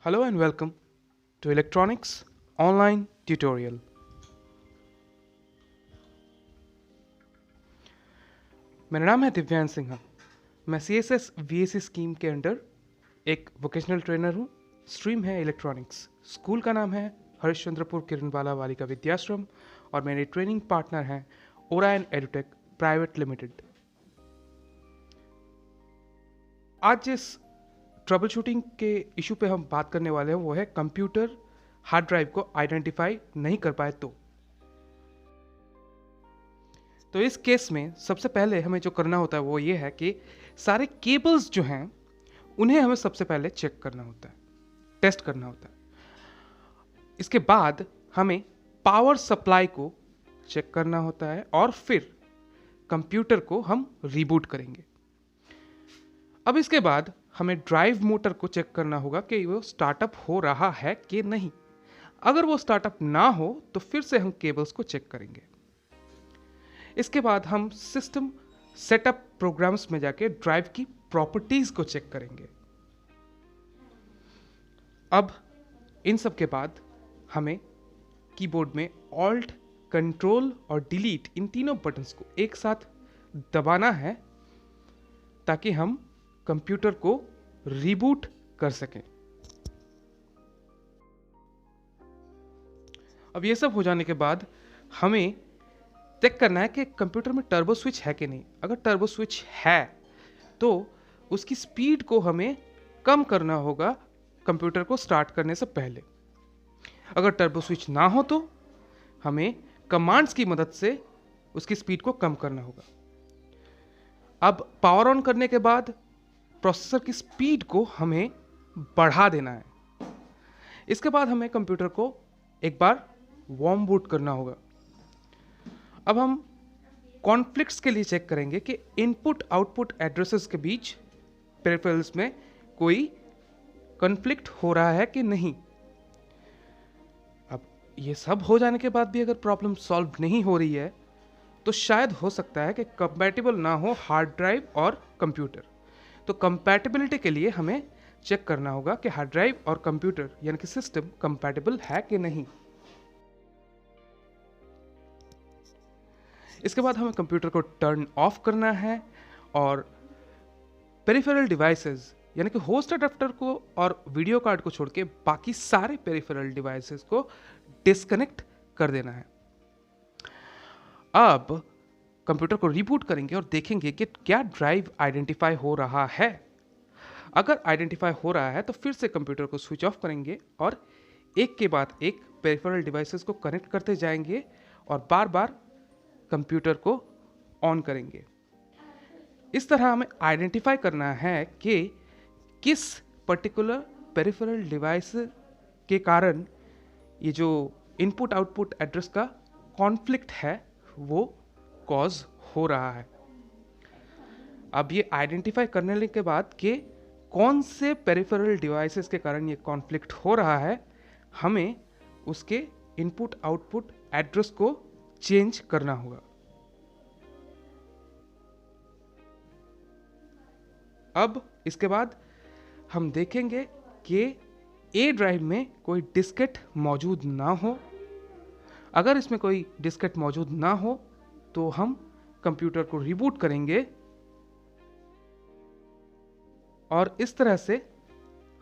Hello and welcome to Electronics Online Tutorial. मेरा नाम है दिव्यांश सिन्हा। मैं CSS VAC स्कीम के अंडर एक वोकेशनल ट्रेनर हूँ। स्ट्रीम है इलेक्ट्रॉनिक्स। स्कूल का नाम है हरिश्चंद्रपुर किरणवाला बालिका विद्याश्रम और मेरे ट्रेनिंग पार्टनर हैं ओरायन एडुटेक प्राइवेट लिमिटेड। आज जिस ट्रबल शूटिंग के इशू पे हम बात करने वाले हैं वो है कंप्यूटर हार्ड ड्राइव को आइडेंटिफाई नहीं कर पाए तो इस केस में सबसे पहले हमें जो करना होता है वो ये है कि सारे केबल्स जो हैं उन्हें हमें सबसे पहले चेक करना होता है, टेस्ट करना होता है। इसके बाद हमें पावर सप्लाई को चेक करना होता है और फिर कंप्यूटर को हम रीबूट करेंगे। अब इसके बाद हमें ड्राइव मोटर को चेक करना होगा कि वो स्टार्टअप हो रहा है कि नहीं। अगर वो स्टार्टअप ना हो तो फिर से हम केबल्स को चेक करेंगे। इसके बाद हम सिस्टम सेटअप प्रोग्राम्स में जाके ड्राइव की प्रॉपर्टीज को चेक करेंगे। अब इन सब के बाद हमें कीबोर्ड में ऑल्ट, कंट्रोल और डिलीट इन तीनों बटन्स को एक साथ दबाना है ताकि हम कंप्यूटर को रीबूट कर सकें। अब ये सब हो जाने के बाद हमें चेक करना है कि कंप्यूटर में टर्बो स्विच है कि नहीं। अगर टर्बो स्विच है तो उसकी स्पीड को हमें कम करना होगा कंप्यूटर को स्टार्ट करने से पहले। अगर टर्बो स्विच ना हो तो हमें कमांड्स की मदद से उसकी स्पीड को कम करना होगा। अब पावर ऑन करने के बाद प्रोसेसर की स्पीड को हमें बढ़ा देना है। इसके बाद हमें कंप्यूटर को एक बार वार्म बूट करना होगा। अब हम कॉन्फ्लिक्ट्स के लिए चेक करेंगे कि इनपुट आउटपुट एड्रेसेस के बीच पेरिफेरल्स में कोई कॉन्फ्लिक्ट हो रहा है कि नहीं। अब ये सब हो जाने के बाद भी अगर प्रॉब्लम सॉल्व नहीं हो रही है तो शायद हो सकता है कि कंपैटिबल ना हो हार्ड ड्राइव और कंप्यूटर। तो कंपैटिबिलिटी के लिए हमें चेक करना होगा कि हार्ड ड्राइव और कंप्यूटर यानी कि सिस्टम कंपैटिबल है कि नहीं। इसके बाद हमें कंप्यूटर को टर्न ऑफ करना है और पेरिफेरल डिवाइसेस यानी कि होस्ट अडेप्टर को और वीडियो कार्ड को छोड़ के बाकी सारे पेरिफेरल डिवाइसेस को डिस्कनेक्ट कर देना है। अब कंप्यूटर को रीबूट करेंगे और देखेंगे कि क्या ड्राइव आइडेंटिफाई हो रहा है। अगर आइडेंटिफाई हो रहा है तो फिर से कंप्यूटर को स्विच ऑफ करेंगे और एक के बाद एक पेरिफेरल डिवाइसेस को कनेक्ट करते जाएंगे और बार बार कंप्यूटर को ऑन करेंगे। इस तरह हमें आइडेंटिफाई करना है कि किस पर्टिकुलर पेरिफेरल डिवाइस के कारण ये जो इनपुट आउटपुट एड्रेस का कॉन्फ्लिक्ट है वो कॉज हो रहा है। अब ये आइडेंटिफाई करने के बाद कि कौन से पेरिफेरल डिवाइसेस के कारण ये कॉन्फ्लिक्ट हो रहा है, हमें उसके इनपुट आउटपुट एड्रेस को चेंज करना होगा। अब इसके बाद हम देखेंगे कि ए ड्राइव में कोई डिस्केट मौजूद ना हो। अगर इसमें कोई डिस्केट मौजूद ना हो तो हम कंप्यूटर को रीबूट करेंगे और इस तरह से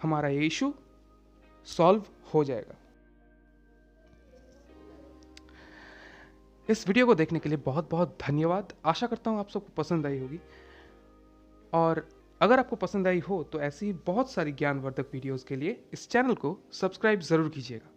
हमारा ये इशू सॉल्व हो जाएगा। इस वीडियो को देखने के लिए बहुत बहुत धन्यवाद। आशा करता हूँ आप सबको पसंद आई होगी और अगर आपको पसंद आई हो तो ऐसी ही बहुत सारी ज्ञानवर्धक वीडियोस के लिए इस चैनल को सब्सक्राइब ज़रूर कीजिएगा।